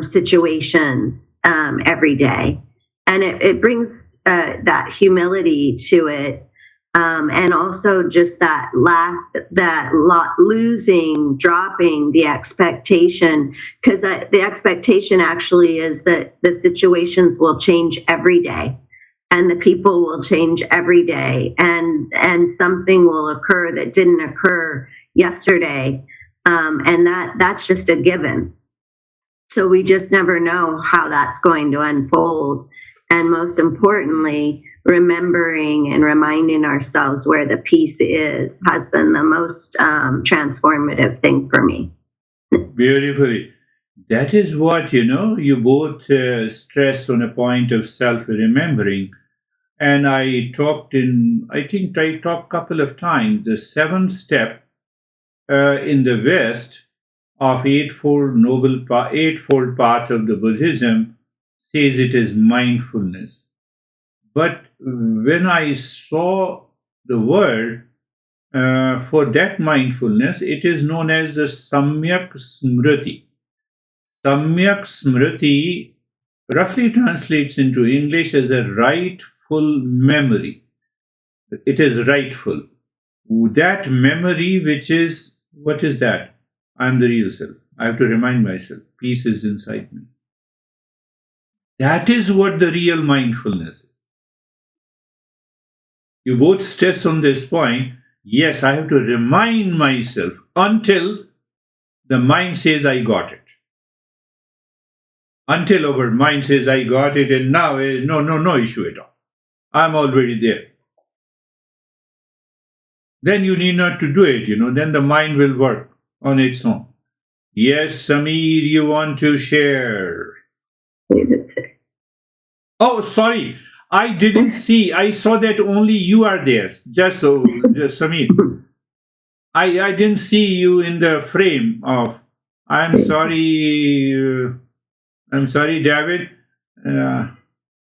situations every day. And it brings that humility to it. And also just dropping the expectation, because the expectation actually is that the situations will change every day and the people will change every day, and something will occur that didn't occur yesterday. And that's just a given. So we just never know how that's going to unfold. And most importantly, remembering and reminding ourselves where the peace is has been the most transformative thing for me. Beautifully. That is what, you both stress on a point of self-remembering. And I talked a couple of times, the seventh step in the West of eightfold path of the Buddhism says it is mindfulness. But when I saw the word for that mindfulness, it is known as the Samyak Smriti. Samyak Smriti roughly translates into English as a rightful memory. It is rightful. That memory, which is, what is that? I am the real self. I have to remind myself, peace is inside me. That is what the real mindfulness is. You both stress on this point. Yes, I have to remind myself until the mind says I got it. Until our mind says I got it, and now no issue at all. I'm already there. Then you need not to do it, then the mind will work on its own. Yes, Samir, you want to share? Oh, sorry. I didn't see. I saw that only you are there. Just Samir. I didn't see you in the frame of. I'm sorry. I'm sorry, David.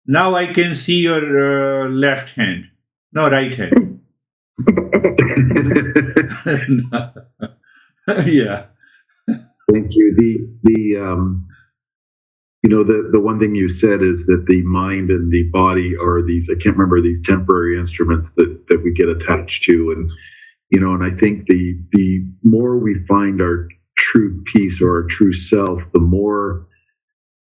Now I can see your left hand. No, right hand. Yeah. Thank you. the one thing you said is that the mind and the body are these, I can't remember, these temporary instruments that we get attached to. And I think the more we find our true peace or our true self, the more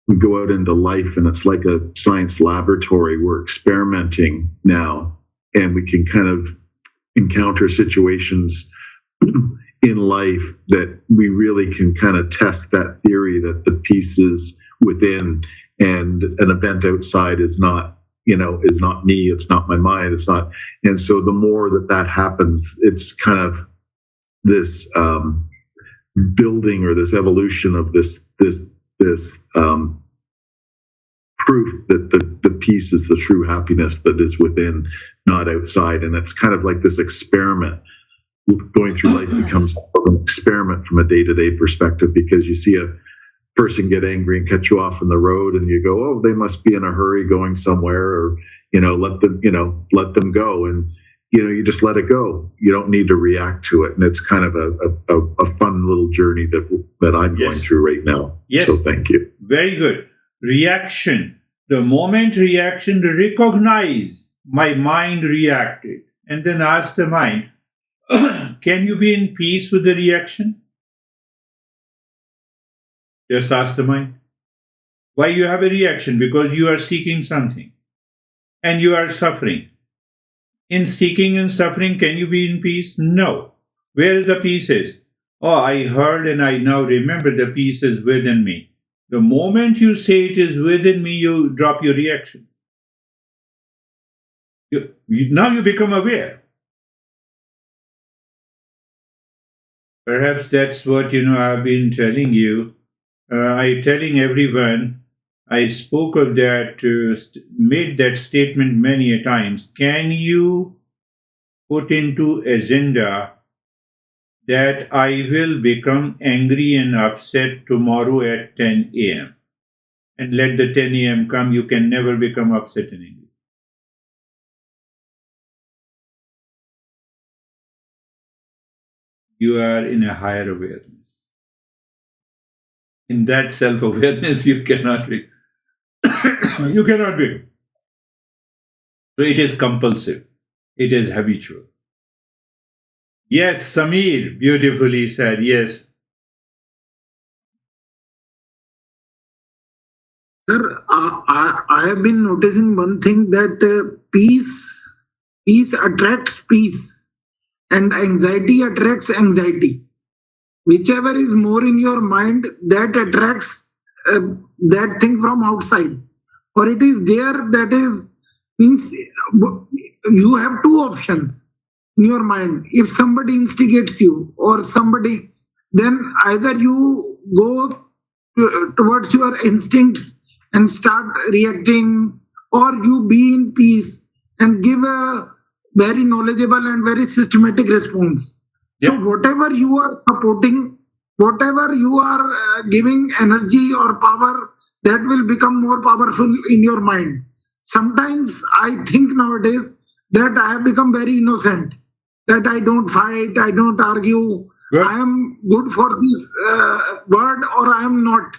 we go out into life, and it's like a science laboratory. We're experimenting now, and we can kind of encounter situations in life that we really can kind of test that theory that the peace is within, and an event outside is not me, it's not my mind, it's not. And so the more that happens, it's kind of this building or this evolution of this proof that the peace is the true happiness that is within, not outside. And it's kind of like this experiment. Going through life becomes an experiment from a day-to-day perspective, because you see a person get angry and cut you off on the road, and you go, oh, they must be in a hurry going somewhere, or let them go, and you just let it go. You don't need to react to it. And it's kind of a fun little journey that I'm going through right now. Yes. So thank you. Very good. Reaction. The moment reaction, recognize my mind reacted, and then ask the mind, can you be in peace with the reaction? Just ask the mind. Why you have a reaction? Because you are seeking something and you are suffering. In seeking and suffering, can you be in peace? No. Where is the peace is? Oh, I heard and I now remember the peace is within me. The moment you say it is within me, you drop your reaction. Now you become aware. Perhaps that's what I've been telling you. I'm telling everyone. I spoke of that, made that statement many a times. Can you put into agenda that I will become angry and upset tomorrow at 10 a.m. and let the 10 a.m. come? You can never become upset and angry. You are in a higher awareness. In that self-awareness, you cannot be. You cannot be. So it is compulsive. It is habitual. Yes, Samir beautifully said, yes. Sir, I have been noticing one thing, that peace attracts peace, and anxiety attracts anxiety. Whichever is more in your mind, that attracts that thing from outside, or it is there. That is means you have two options in your mind. If somebody instigates you or somebody, then either you go towards your instincts and start reacting, or you be in peace and give a very knowledgeable and very systematic response. So whatever you are supporting, whatever you are giving energy or power, that will become more powerful in your mind. Sometimes I think nowadays that I have become very innocent, that I don't fight, I don't argue, I am good for this word or I am not.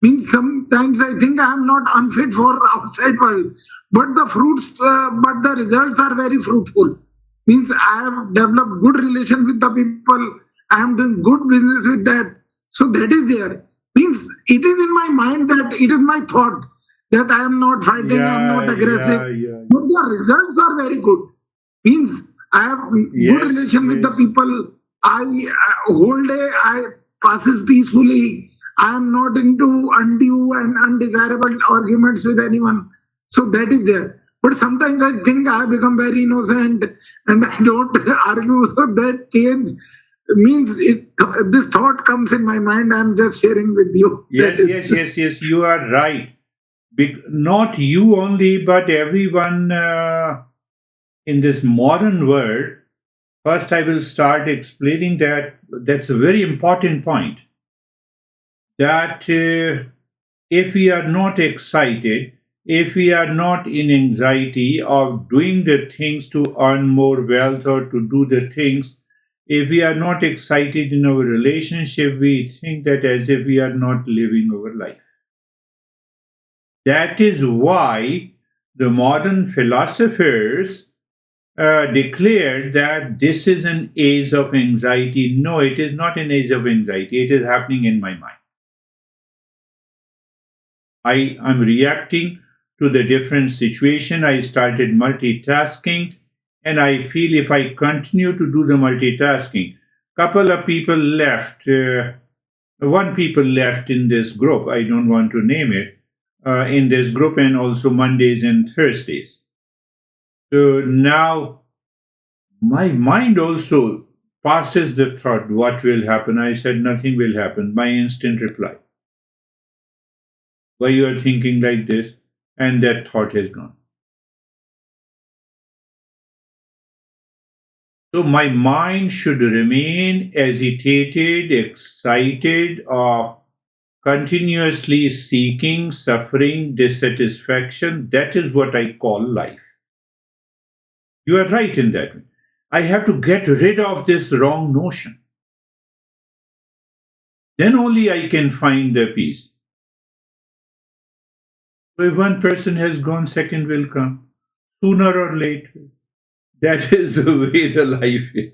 Means sometimes I think I am not unfit for outside world, but the results are very fruitful. Means I have developed good relation with the people. I am doing good business with that. So that is there. Means it is in my mind, that it is my thought that I am not fighting, I am not aggressive. But the results are very good. Means I have good relation with the people. Whole day I passes peacefully. I am not into undue and undesirable arguments with anyone. So that is there. But sometimes I think I have become very innocent and I don't argue. So that change means this thought comes in my mind. I'm just sharing with you. Yes. You are right. Not you only, but everyone in this modern world. First, I will start explaining that. That's a very important point. That if we are not excited, if we are not in anxiety of doing the things to earn more wealth or to do the things, if we are not excited in our relationship, we think that as if we are not living our life. That is why the modern philosophers declared that this is an age of anxiety. No, it is not an age of anxiety. It is happening in my mind. I am reacting to the different situation. I started multitasking, and I feel if I continue to do the multitasking, couple of people left. One people left in this group. I don't want to name it. In this group, and also Mondays and Thursdays. So now my mind also passes the thought, what will happen? I said, nothing will happen. My instant reply. Why you are thinking like this? And that thought has gone. So my mind should remain agitated, excited, or continuously seeking, suffering, dissatisfaction. That is what I call life. You are right in that. I have to get rid of this wrong notion. Then only I can find the peace. So if one person has gone, second will come. Sooner or later. That is the way the life is.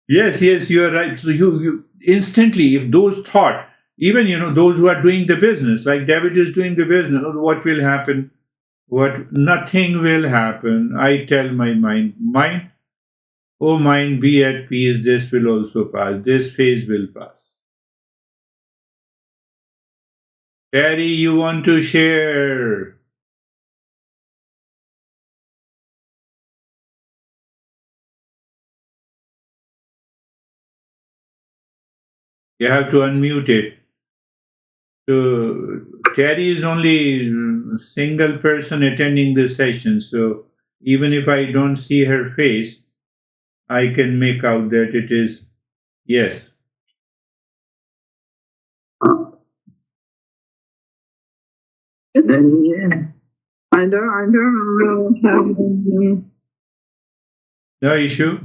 Yes, you are right. So you instantly, if those thought, even those who are doing the business, like David is doing the business, what will happen? Nothing will happen. I tell my mind, oh mind, be at peace, this will also pass, this phase will pass. Terry, you want to share? You have to unmute it. So Terry is only a single person attending the session, so even if I don't see her face, I can make out that it is yes. And then, yeah, I don't really have any. No issue.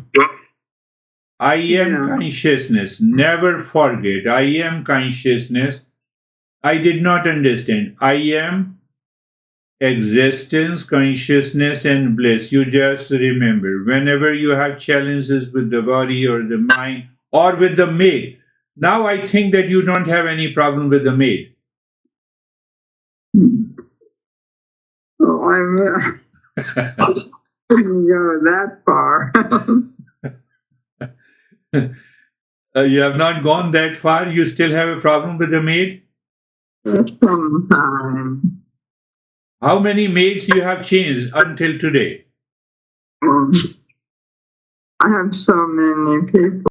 I am consciousness. Never forget. I am consciousness. I did not understand. I am existence, consciousness, and bliss. You just remember. Whenever you have challenges with the body or the mind or with the maid. Now I think that you don't have any problem with the maid. Well, I couldn't go that far. You have not gone that far. You still have a problem with the maid? Sometime. How many maids you have changed until today? I have so many people